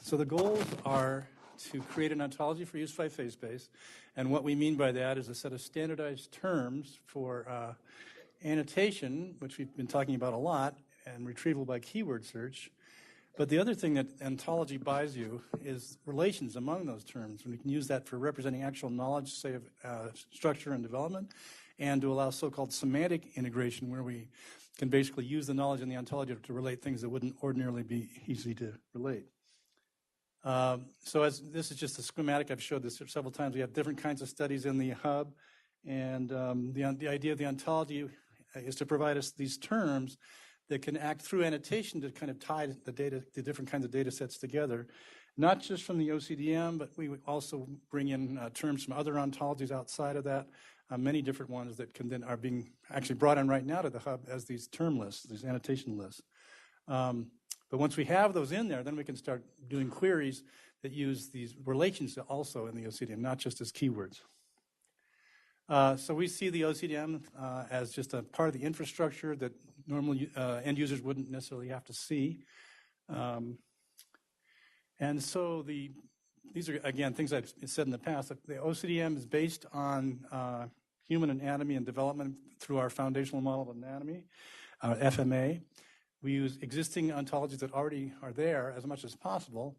So the goals are to create an ontology for use by FaceBase, and what we mean by that is a set of standardized terms for annotation, which we've been talking about a lot, and retrieval by keyword search. But the other thing that ontology buys you is relations among those terms, and we can use that for representing actual knowledge, say, of structure and development, and to allow so-called semantic integration, where we can basically use the knowledge in the ontology to relate things that wouldn't ordinarily be easy to relate. So as this is just a schematic, I've showed this several times. We have different kinds of studies in the hub, and the idea of the ontology is to provide us these terms that can act through annotation to kind of tie the data, the different kinds of data sets together, not just from the OCDM, but we also bring in terms from other ontologies outside of that, many different ones that can then are being actually brought in right now to the hub as these term lists, these annotation lists. But once we have those in there, then we can start doing queries that use these relations also in the OCDM, not just as keywords. So we see the OCDM as just a part of the infrastructure that normal end users wouldn't necessarily have to see. And so these are, again, things I've said in the past. The OCDM is based on human anatomy and development through our foundational model of anatomy, FMA. We use existing ontologies that already are there as much as possible.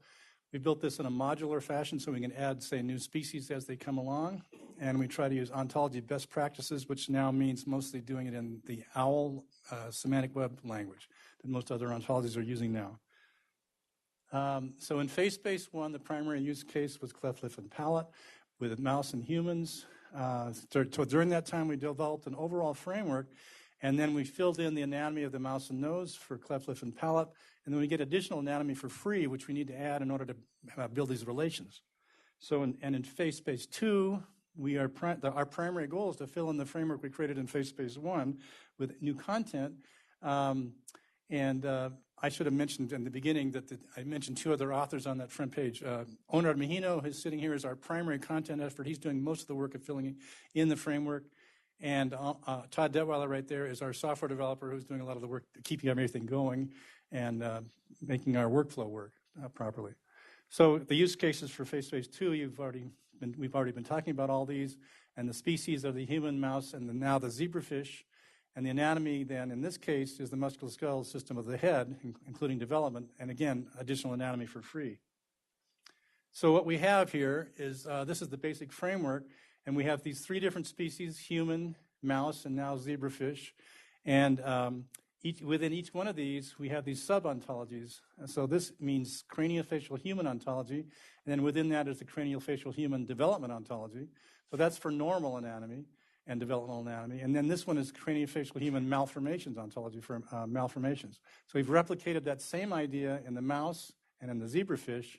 We built this in a modular fashion so we can add, say, new species as they come along. And we try to use ontology best practices, which now means mostly doing it in the OWL semantic web language that most other ontologies are using now. So in FaceBase 1, the primary use case was cleft lip and palate with mouse and humans. So during that time, we developed an overall framework, and then we filled in the anatomy of the mouse and nose for cleft lip and palate, and then we get additional anatomy for free, which we need to add in order to build these relations. So in FaceBase 2, our primary goal is to fill in the framework we created in FaceBase 1 with new content. I should have mentioned in the beginning that I mentioned two other authors on that front page. Onard Mahino is sitting here as our primary content expert. He's doing most of the work of filling in the framework. And Todd Detweiler right there is our software developer who's doing a lot of the work, keeping everything going and making our workflow work properly. So the use cases for FaceBase 2, we've already been talking about all these, and the species of the human, mouse, and now the zebrafish. And the anatomy then, in this case, is the musculoskeletal system of the head, including development, and again, additional anatomy for free. So what we have here is, this is the basic framework, and we have these three different species, human, mouse, and now zebrafish. And within each one of these, we have these sub-ontologies. So this means craniofacial human ontology, and then within that is the craniofacial human development ontology. So that's for normal anatomy and developmental anatomy. And then this one is craniofacial human malformations ontology for malformations. So we've replicated that same idea in the mouse and in the zebrafish,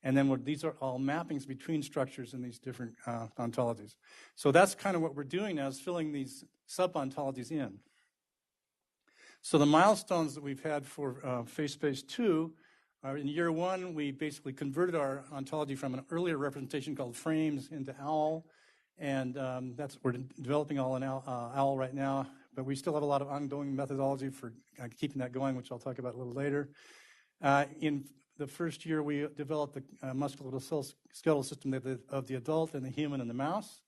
and then these are all mappings between structures in these different ontologies. So that's kind of what we're doing now, is filling these sub-ontologies in. So the milestones that we've had for FaceBase 2 are in year 1, we basically converted our ontology from an earlier representation called frames into OWL. And we're developing all in OWL right now, but we still have a lot of ongoing methodology for keeping that going, which I'll talk about a little later. In the first year, we developed the musculoskeletal system of the adult and the human and the mouse.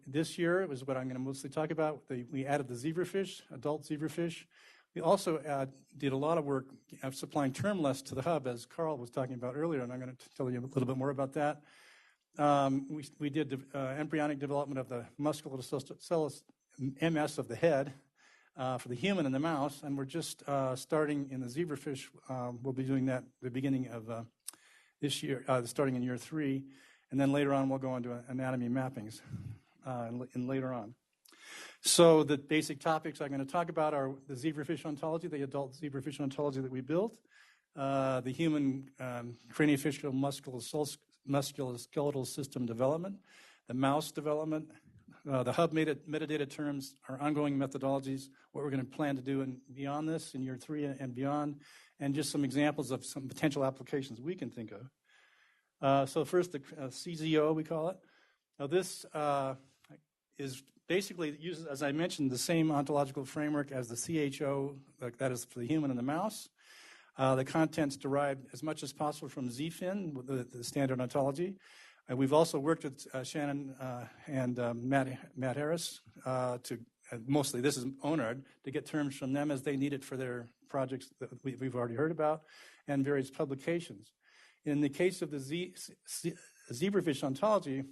This year was what I'm going to mostly talk about. We added the zebrafish, adult zebrafish. We also did a lot of work of supplying term lists to the hub, as Carl was talking about earlier, and I'm going to tell you a little bit more about that. We did embryonic development of the musculoskeletal MS of the head for the human and the mouse, and we're just starting in the zebrafish. We'll be doing that at the beginning of this year, starting in year 3, and then later on we'll go on to anatomy mappings later on. So the basic topics I'm going to talk about are the zebrafish ontology, the adult zebrafish ontology that we built, the human craniofacial musculoskeletal system development, the mouse development, the hub metadata terms, our ongoing methodologies, what we're going to plan to do beyond this in year 3 and beyond, and just some examples of some potential applications we can think of. So first, the CZO, we call it. Now this is basically uses, as I mentioned, the same ontological framework as the CHO, that is for the human and the mouse. The content's derived as much as possible from ZFin, the standard ontology. We've also worked with Shannon and Matt Harris to mostly, this is ONARD, to get terms from them as they need it for their projects that we've already heard about and various publications. In the case of the zebrafish ontology,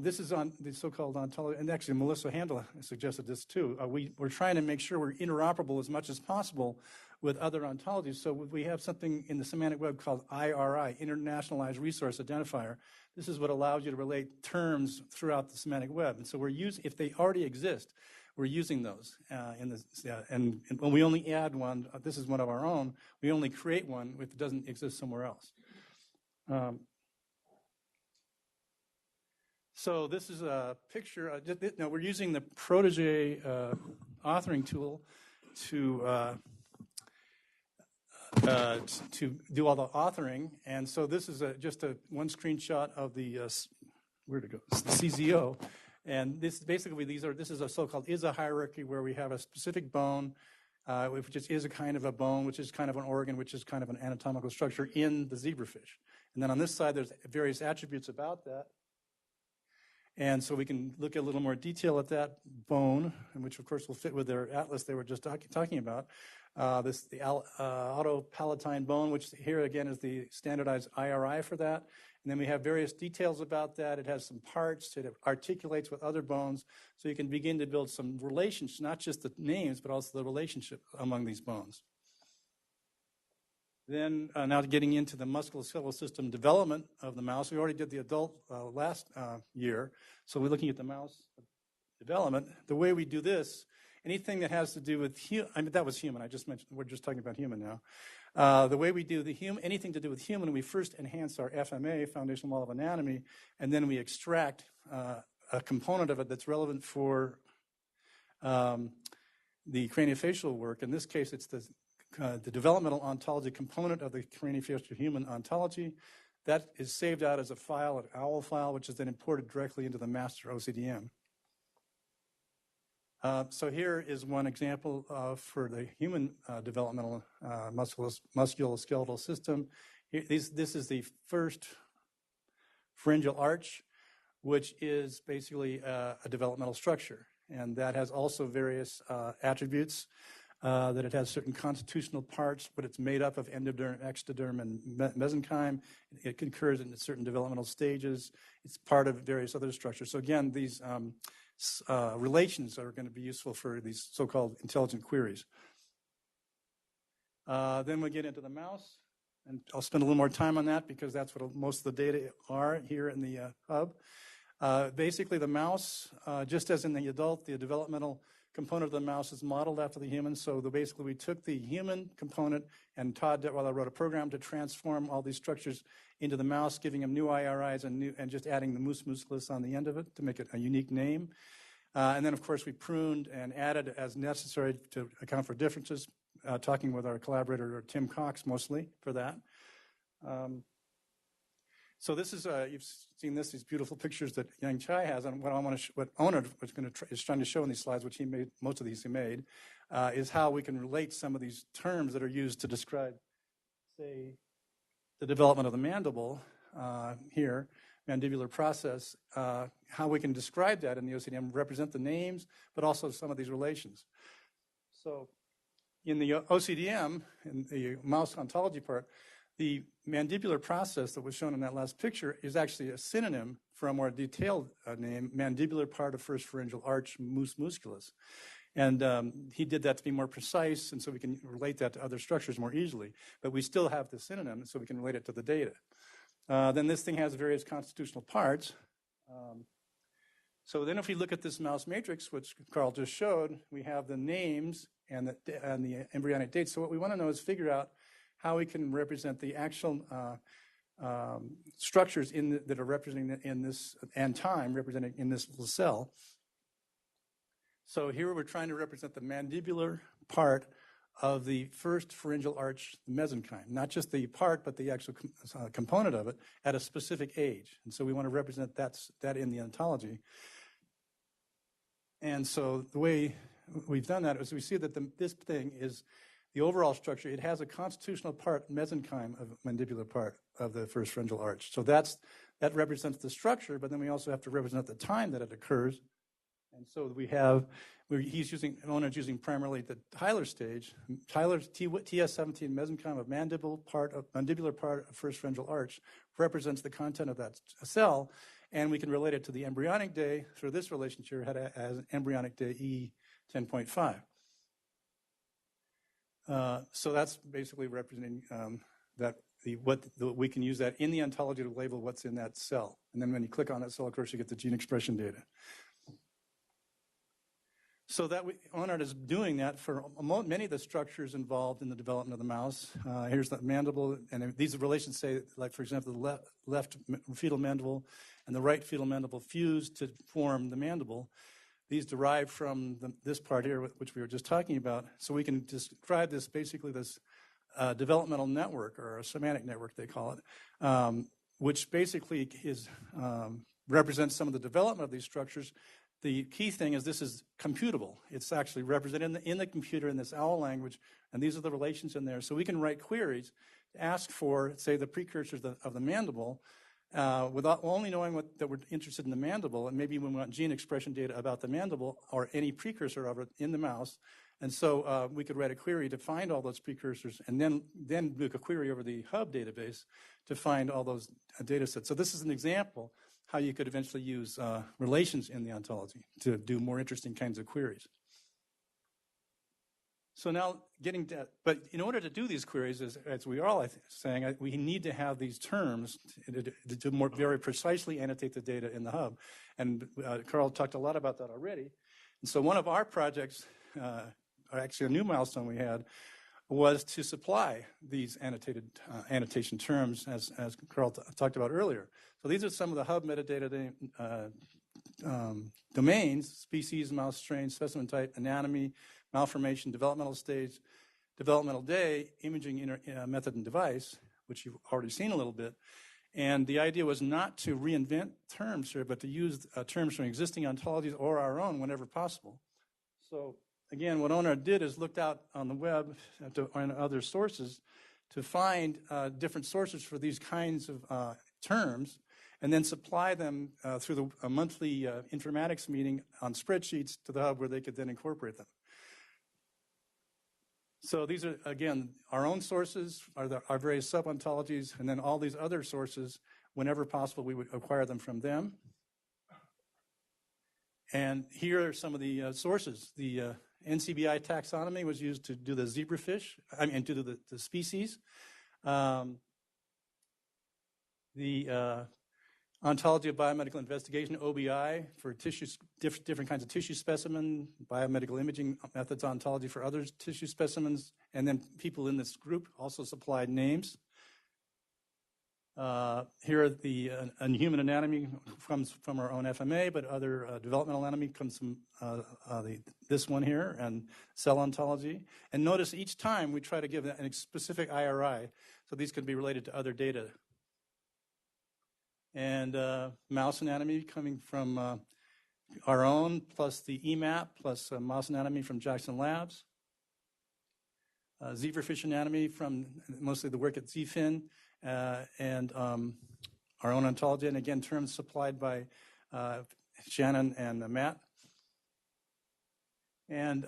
this is on the so-called ontology, and actually Melissa Handel suggested this too. We're trying to make sure we're interoperable as much as possible with other ontologies. So we have something in the semantic web called IRI, Internationalized Resource Identifier. This is what allows you to relate terms throughout the semantic web. And so we're using, if they already exist, we're using those. And when we only add one, this is one of our own, we only create one if it doesn't exist somewhere else. So this is a picture. Now we're using the Protege authoring tool to do all the authoring, and so this is just one screenshot of the where'd it go? CZO, and this basically this is a so-called is-a hierarchy where we have a specific bone, which is a kind of a bone, which is kind of an organ, which is kind of an anatomical structure in the zebrafish, and then on this side there's various attributes about that. And so we can look at a little more detail at that bone, which of course will fit with their atlas they were just talking about. The autopalatine bone, which here again is the standardized IRI for that. And then we have various details about that. It has some parts. It articulates with other bones. So you can begin to build some relations, not just the names, but also the relationship among these bones. Then now getting into the musculoskeletal system development of the mouse. We already did the adult last year, so we're looking at the mouse development. The way we do this, anything that has to do with that was human. I just mentioned we're just talking about human now. The way we do anything to do with human, we first enhance our FMA, Foundational Model of Anatomy, and then we extract a component of it that's relevant for the craniofacial work. In this case, it's the developmental ontology component of the craniofacial human ontology. That is saved out as a file, an OWL file, which is then imported directly into the master OCDM. So here is one example for the human developmental musculoskeletal system. This is the first pharyngeal arch, which is basically a developmental structure. And that has also various attributes. That it has certain constitutional parts, but it's made up of endoderm, ectoderm, and mesenchyme. It occurs in certain developmental stages. It's part of various other structures. So again, these relations are going to be useful for these so-called intelligent queries. Then we get into the mouse, and I'll spend a little more time on that because that's what most of the data are here in the hub. Basically, the mouse, just as in the adult, the developmental component of the mouse is modeled after the human. So basically we took the human component, and Todd Detweiler wrote a program to transform all these structures into the mouse, giving them new IRIs and just adding the mus musculus on the end of it to make it a unique name. And then, of course, we pruned and added as necessary to account for differences, talking with our collaborator, Tim Cox, mostly for that. So this is, you've seen these beautiful pictures that Yang Chai has, and what Onard is trying to show in these slides, which he made, most of these he made, is how we can relate some of these terms that are used to describe, say, the development of the mandible here, mandibular process, how we can describe that in the OCDM, represent the names, but also some of these relations. So in the OCDM, in the mouse ontology part, the mandibular process that was shown in that last picture is actually a synonym for a more detailed name, mandibular part of first pharyngeal arch, mus musculus. And he did that to be more precise, and so we can relate that to other structures more easily. But we still have the synonym, so we can relate it to the data. Then this thing has various constitutional parts. So then if we look at this mouse matrix, which Carl just showed, we have the names and the embryonic dates. So what we want to know is figure out how we can represent the actual structures that are representing in this, and time represented in this little cell. So here we're trying to represent the mandibular part of the first pharyngeal arch, the mesenchyme, not just the part, but the actual component of it at a specific age. And so we want to represent that in the ontology. And so the way we've done that is we see that this thing is the overall structure, it has a constitutional part, mesenchyme of mandibular part of the first pharyngeal arch. So that represents the structure, but then we also have to represent the time that it occurs. And so he's using primarily the Tyler stage. Tyler's TS17 mesenchyme of mandibular part of first pharyngeal arch represents the content of that cell, and we can relate it to the embryonic day through this relationship as embryonic day E10.5. So that's basically representing we can use that in the ontology to label what's in that cell. And then when you click on that cell, of course, you get the gene expression data. So ONARD is doing that for many of the structures involved in the development of the mouse. Here's the mandible, and these relations say, like, for example, the left fetal mandible and the right fetal mandible fuse to form the mandible. These derive from this part here, which we were just talking about. So we can describe this, basically this developmental network, or a semantic network, they call it, which basically represents some of the development of these structures. The key thing is this is computable. It's actually represented in the computer in this OWL language, and these are the relations in there. So we can write queries to ask for, say, the precursors of the mandible, without only knowing that we're interested in the mandible, and maybe we want gene expression data about the mandible or any precursor of it in the mouse. And so we could write a query to find all those precursors, and then do a query over the hub database to find all those data sets. So this is an example how you could eventually use relations in the ontology to do more interesting kinds of queries. So now but in order to do these queries, as we are all saying, we need to have these terms to more very precisely annotate the data in the hub. And Carl talked a lot about that already. And so one of our projects, actually a new milestone we had, was to supply these annotation terms, as Carl talked about earlier. So these are some of the hub metadata domains: species, mouse strain, specimen type, anatomy, malformation, developmental stage, developmental day, imaging method and device, which you've already seen a little bit. And the idea was not to reinvent terms here, but to use terms from existing ontologies or our own whenever possible. So again, what ONARD did is looked out on the web and other sources to find different sources for these kinds of terms, and then supply them through a monthly informatics meeting on spreadsheets to the hub where they could then incorporate them. So these are, again, our own sources, our various sub-ontologies, and then all these other sources, whenever possible, we would acquire them from them. And here are some of the sources. The NCBI taxonomy was used to do the zebrafish, to do the species. The Ontology of Biomedical Investigation, OBI, for tissues, different kinds of tissue specimen, biomedical imaging methods, ontology for other tissue specimens, and then people in this group also supplied names. Here are the human anatomy comes from our own FMA, but other developmental anatomy comes from this one here, and cell ontology. And notice each time we try to give a specific IRI, so these could be related to other data. And mouse anatomy coming from our own, plus the EMAP, plus mouse anatomy from Jackson Labs. Zebrafish anatomy from mostly the work at ZFin, and our own ontology, and again, terms supplied by Shannon and Matt. And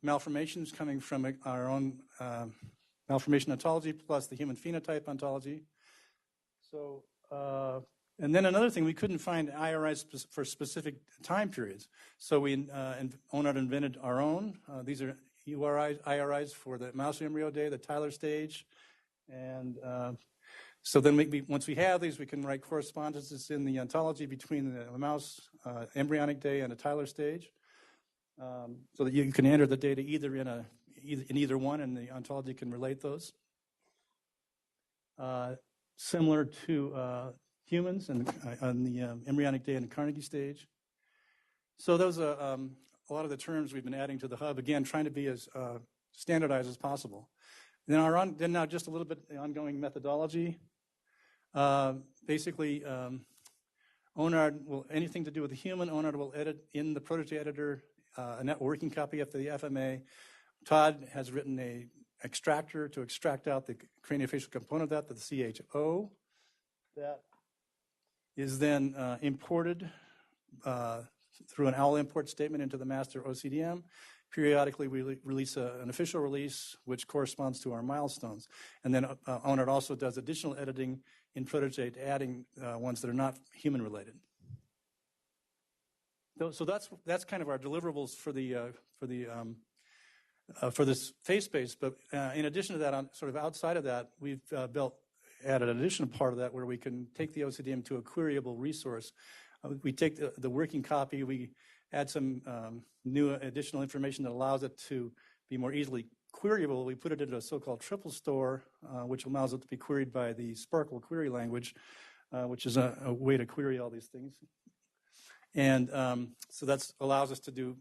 malformations coming from our own malformation ontology, plus the human phenotype ontology. So, and then another thing, we couldn't find IRIs for specific time periods. So ONARD invented our own. These are IRIs for the mouse embryo day, the Tyler stage. And so then once we have these, we can write correspondences in the ontology between the mouse embryonic day and a Tyler stage, so that you can enter the data either in either one, and the ontology can relate those. Similar to humans and on the embryonic day and the Carnegie stage. So those are a lot of the terms we've been adding to the hub, again, trying to be as standardized as possible. Then now just a little bit the ongoing methodology. Basically, ONARD will, anything to do with the human, ONARD will edit in the protege editor a working copy of the FMA. Todd has written extractor to extract out the craniofacial component of that, the CHO. That is then imported through an OWL import statement into the master OCDM. Periodically, we release an official release, which corresponds to our milestones. And then ONARD also does additional editing in Protege, adding ones that are not human-related. So that's kind of our deliverables for this FaceBase. But in addition to that, sort of outside of that, we've added an additional part of that where we can take the OCDM to a queryable resource. We take the working copy, we add some new additional information that allows it to be more easily queryable. We put it into a so-called triple store, which allows it to be queried by the Sparkle query language, which is a way to query all these things. And so that allows us to do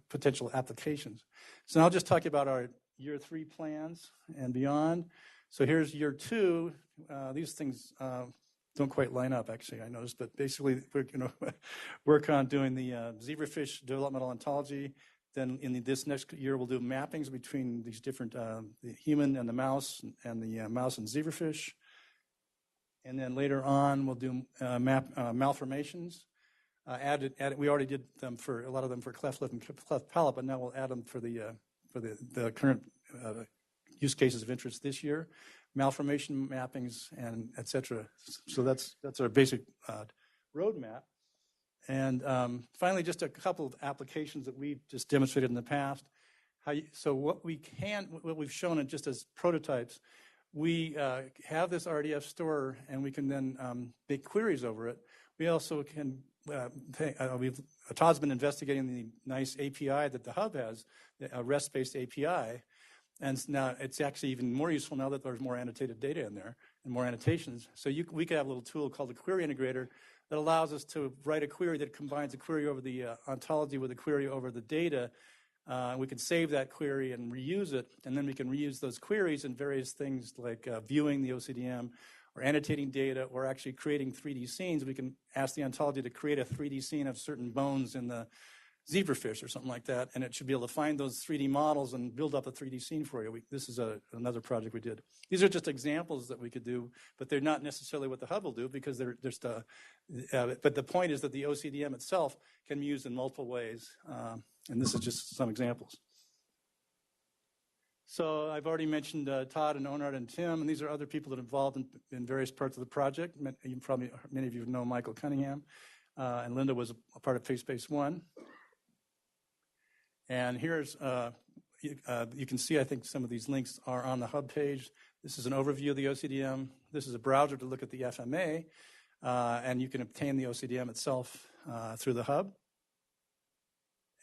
potential applications. So now I'll just talk about our year 3 plans and beyond. So here's year 2. These things don't quite line up, actually, I noticed. But basically, we're going to work on doing the zebrafish developmental ontology. Then in this next year, we'll do mappings between these different, the human and the mouse and zebrafish. And then later on, we'll do malformations. We already did them for a lot of them for cleft lip and cleft palate, but now we'll add them for the current use cases of interest this year. Malformation mappings and et cetera. So that's our basic roadmap. And finally, just a couple of applications that we've just demonstrated in the past. So what we've shown it just as prototypes, we have this RDF store, and we can then make queries over it. We also can. Todd's been investigating the nice API that the hub has, a REST-based API. And now it's actually even more useful now that there's more annotated data in there and more annotations. So we could have a little tool called the query integrator that allows us to write a query that combines a query over the ontology with a query over the data. We can save that query and reuse it, and then we can reuse those queries in various things like viewing the OCDM or annotating data or actually creating 3D scenes. We can ask the ontology to create a 3D scene of certain bones in the zebrafish or something like that, and it should be able to find those 3D models and build up a 3D scene for you. This is another project we did. These are just examples that we could do, but they're not necessarily what the hub will do because they're just. But the point is that the OCDM itself can be used in multiple ways, and this is just some examples. So I've already mentioned Todd and Onard and Tim, and these are other people that are involved in various parts of the project. Many of you know Michael Cunningham, and Linda was a part of FaceBase 1. And here's, you can see, I think some of these links are on the hub page. This is an overview of the OCDM. This is a browser to look at the FMA, and you can obtain the OCDM itself through the hub.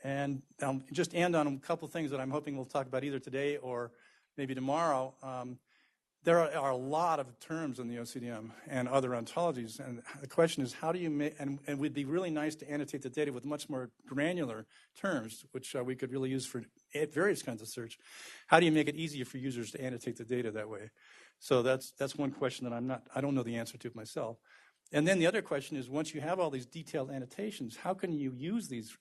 And I'll just end on a couple things that I'm hoping we'll talk about either today or maybe tomorrow. There are a lot of terms in the OCDM and other ontologies, and the question is how do you make, and it would be really nice to annotate the data with much more granular terms, which we could really use for various kinds of search. How do you make it easier for users to annotate the data that way? So that's one question that I don't know the answer to myself. And then the other question is, once you have all these detailed annotations, how can you use these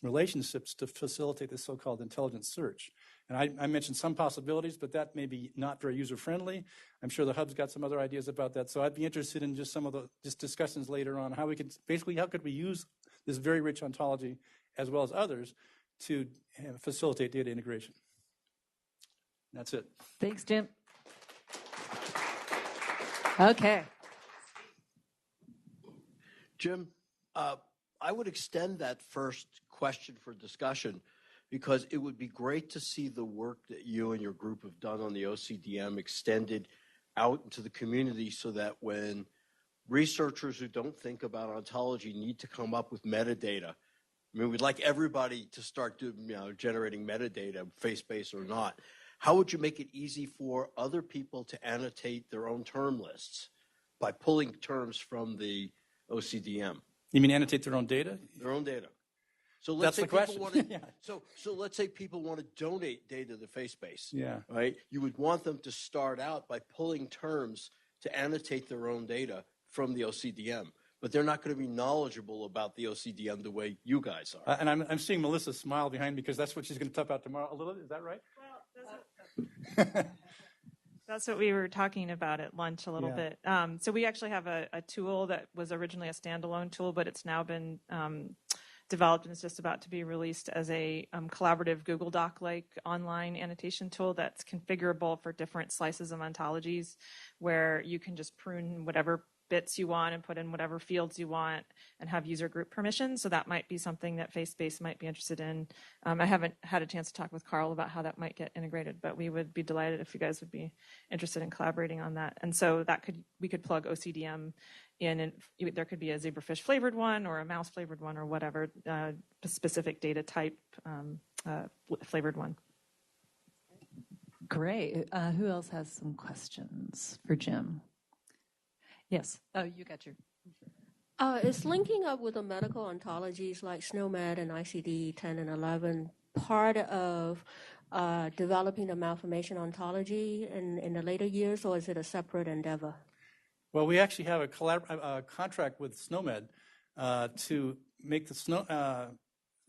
relationships to facilitate this so-called intelligent search? And I mentioned some possibilities, but that may be not very user-friendly. I'm sure the hub's got some other ideas about that. So I'd be interested in just some of the discussions later on, how could we use this very rich ontology, as well as others, to facilitate data integration. That's it. Thanks, Jim. Okay. Jim, I would extend that first question for discussion because it would be great to see the work that you and your group have done on the OCDM extended out into the community so that when researchers who don't think about ontology need to come up with metadata, I mean, we'd like everybody to start generating metadata, FaceBase or not. How would you make it easy for other people to annotate their own term lists by pulling terms from the OCDM? You mean annotate their own data? Their own data. So let's say people want to, yeah. So let's say people want to donate data to FaceBase. Yeah. Right? You would want them to start out by pulling terms to annotate their own data from the OCDM. But they're not going to be knowledgeable about the OCDM the way you guys are. And I'm seeing Melissa smile behind me because that's what she's going to talk about tomorrow a little bit. Is that right? Well, That's what we were talking about at lunch a little bit. So we actually have a tool that was originally a standalone tool, but it's now been developed and it's just about to be released as a collaborative Google Doc-like online annotation tool that's configurable for different slices of ontologies, where you can just prune whatever bits you want and put in whatever fields you want and have user group permissions. So that might be something that FaceBase might be interested in. I haven't had a chance to talk with Carl about how that might get integrated, but we would be delighted if you guys would be interested in collaborating on that. And so we could plug OCDM in, and there could be a zebrafish flavored one or a mouse flavored one or whatever specific data type flavored one. Great. Who else has some questions for Jim? Yes. Oh, you got your. Is linking up with the medical ontologies like SNOMED and ICD-10 and 11 part of developing the malformation ontology in the later years, or is it a separate endeavor? Well, we actually have a contract with SNOMED to make the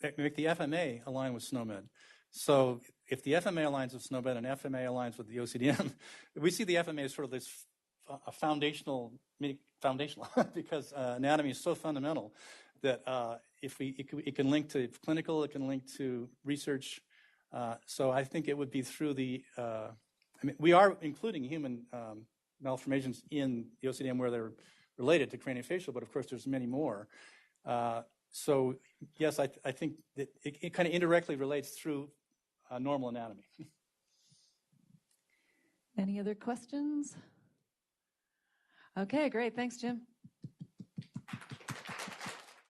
FMA align with SNOMED. So if the FMA aligns with SNOMED and FMA aligns with the OCDM, we see the FMA as sort of this foundational because anatomy is so fundamental that it can link to clinical, it can link to research. So I think it would be through we are including human malformations in the OCDM where they're related to craniofacial, but of course there's many more. So yes, I think that it kind of indirectly relates through normal anatomy. Any other questions? Okay, great. Thanks, Jim.